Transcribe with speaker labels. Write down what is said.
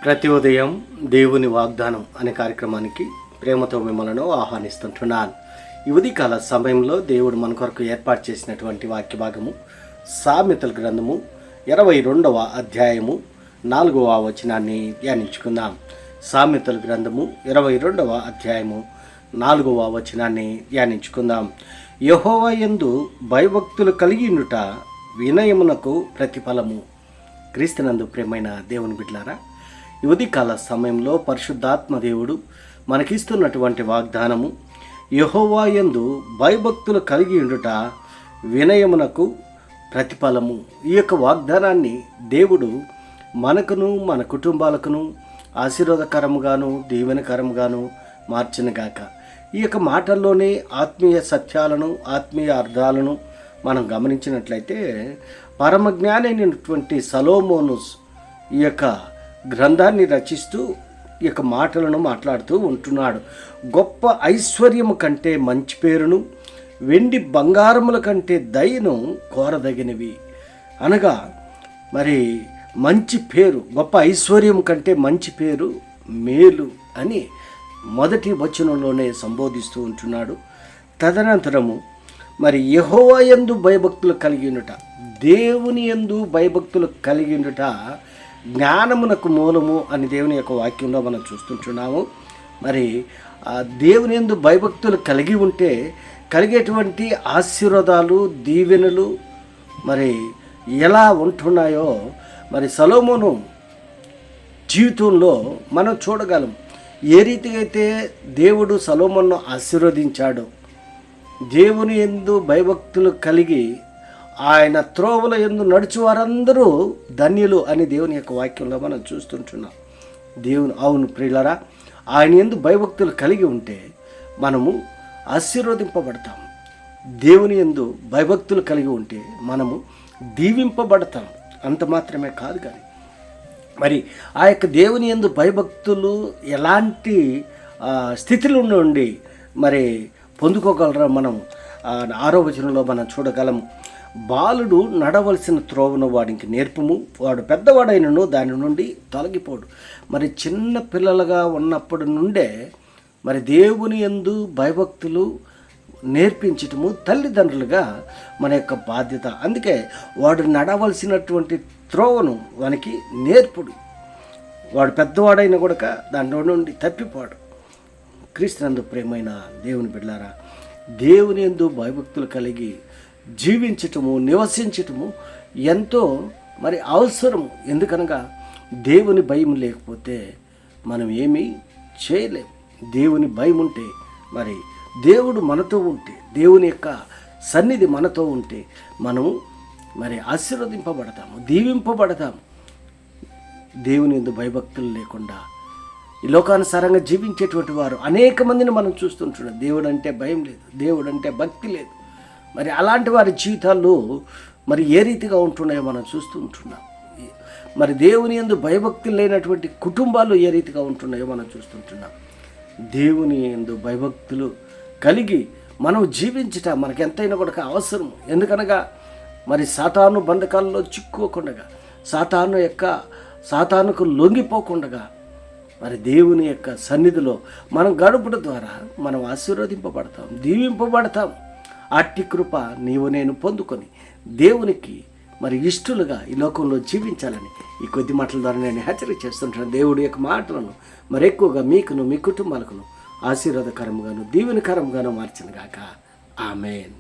Speaker 1: ప్రతి ఉదయం దేవుని వాగ్దానం అనే కార్యక్రమానికి ప్రేమతో మిమ్మల్ని ఆహ్వానిస్తుంటున్నాను. ఈ ఉదయకాల సమయంలో దేవుడు మన కొరకు ఏర్పాటు చేసినటువంటి వాక్య భాగము సామెతల గ్రంథము 22వ అధ్యాయము 4వ వచనాన్ని ధ్యానించుకుందాం. సామెతల గ్రంథము 22వ అధ్యాయము 4వ వచనాన్ని ధ్యానించుకుందాం. యెహోవా యందు భయభక్తులు కలిగియుండుట వినయమునకు ప్రతిఫలము. క్రీస్తునందు ప్రియమైన దేవుని బిడ్డలారా, ఈ ఉదయకాల సమయంలో పరిశుద్ధాత్మ దేవుడు మనకిస్తున్నటువంటి వాగ్దానము యెహోవా యందు భయభక్తులు కలిగి ఉండుట వినయమునకు ప్రతిఫలము. ఈ యొక్క వాగ్దానాన్ని దేవుడు మనకును మన కుటుంబాలకును ఆశీర్వాదకరముగాను దీవెనకరముగాను మార్చినగాక. ఈ యొక్క మాటల్లోనే ఆత్మీయ సత్యాలను ఆత్మీయ అర్థాలను మనం గమనించినట్లయితే పరమజ్ఞాని అయినటువంటి సొలొమోను ఈ యొక్క గ్రంథాన్ని రచిస్తూ ఈ యొక్క మాటలను మాట్లాడుతూ ఉంటున్నాడు. గొప్ప ఐశ్వర్యము కంటే మంచి పేరును వెండి బంగారముల కంటే దయను కోరదగినవి. అనగా మరి మంచి పేరు, గొప్ప ఐశ్వర్యం కంటే మంచి పేరు మేలు అని మొదటి వచనంలోనే సంబోధిస్తూ ఉంటున్నాడు. తదనంతరము మరి యెహోవా యందు భయభక్తులు కలిగి ఉండుట, దేవుని యందు భయభక్తులు కలిగి ఉండుట జ్ఞానమునకు మూలము అని దేవుని యొక్క వాక్యంలో మనం చూస్తుంటున్నాము. మరి ఆ దేవుని యందు భయభక్తులు కలిగి ఉంటే కలిగేటువంటి ఆశీర్వాదాలు దీవెనలు మరి ఎలా ఉంటున్నాయో మరి సొలొమోను జీవితంలో మనం చూడగలం. ఏ రీతిగా అయితే దేవుడు సొలొమోనును ఆశీర్వదించాడో, దేవుని యందు భయభక్తులు కలిగి ఆయన త్రోవల యందు నడుచు వారందరూ ధన్యులు అని దేవుని యొక్క వాక్యంలో మనం చూస్తుంటున్నాం. అవును ప్రియులారా, ఆయన యందు భయభక్తులు కలిగి ఉంటే మనము ఆశీర్వదింపబడతాం. దేవుని యందు భయభక్తులు కలిగి ఉంటే మనము దీవింపబడతాం. అంత మాత్రమే కాదు, కానీ మరి ఆ యొక్క దేవుని యందు భయభక్తులు ఎలాంటి స్థితిలో నుండి మరి పొందుకోగలరా మనం 6వ వచనంలో మనం చూడగలం. బాలుడు నడవలసిన త్రోవను వాడికి నేర్పుము, వాడు పెద్దవాడైనను దాని నుండి తొలగిపోడు. మరి చిన్న పిల్లలుగా ఉన్నప్పటి నుండే మరి దేవుని యందు భయభక్తులు నేర్పించటము తల్లిదండ్రులుగా మన యొక్క బాధ్యత. అందుకే వాడు నడవలసినటువంటి త్రోవను వానికి నేర్పుడు, వాడు పెద్దవాడైన కూడా దాంట్లో నుండి తప్పిపోడు. క్రీస్తునందు ప్రియమైన దేవుని బిడ్డలారా, దేవుని యందు భయభక్తులు కలిగి జీవించటము నివసించటము ఎంతో మరి అవసరం. ఎందుకనగా దేవుని భయం లేకపోతే మనం ఏమీ చేయలేం. దేవుని భయం ఉంటే, మరి దేవుడు మనతో ఉంటే, దేవుని యొక్క సన్నిధి మనతో ఉంటే మనము మరి ఆశీర్వదింపబడతాము, దీవింపబడతాము. దేవుని యందు భయభక్తులు లేకుండా ఈ లోకానుసారంగా జీవించేటువంటి వారు అనేక మందిని మనం చూస్తుంటున్నాం. దేవుడు అంటే భయం లేదు, దేవుడు అంటే భక్తి లేదు. మరి అలాంటి వారి జీవితాల్లో మరి ఏ రీతిగా ఉంటున్నాయో మనం చూస్తూ ఉంటున్నాం. మరి దేవుని యందు భయభక్తులు లేనటువంటి కుటుంబాలు ఏ రీతిగా ఉంటున్నాయో మనం చూస్తుంటున్నాం. దేవుని యందు భయభక్తులు కలిగి మనం జీవించట మనకు ఎంతైనా కూడా అవసరం. ఎందుకనగా మరి సాతాను బంధకాల్లో చిక్కుకోకుండా, సాతానుకు లొంగిపోకుండా మరి దేవుని యొక్క సన్నిధిలో మనం గడుపుట ద్వారా మనం ఆశీర్వదింపబడతాం, దీవింపబడతాం. అట్టి కృప నీవు నేను పొందుకొని దేవునికి మరి ఇష్టలుగా ఈ లోకంలో జీవించాలని ఈ కొద్ది మాటల ద్వారా నేను హెచ్చరిక చేస్తుంటాను. దేవుడి యొక్క మాటలను మరి ఎక్కువగా మీకును మీ కుటుంబాలకును ఆశీర్వాదకరంగాను దీవెనకరంగాను మార్చను గాక. ఆమేన్.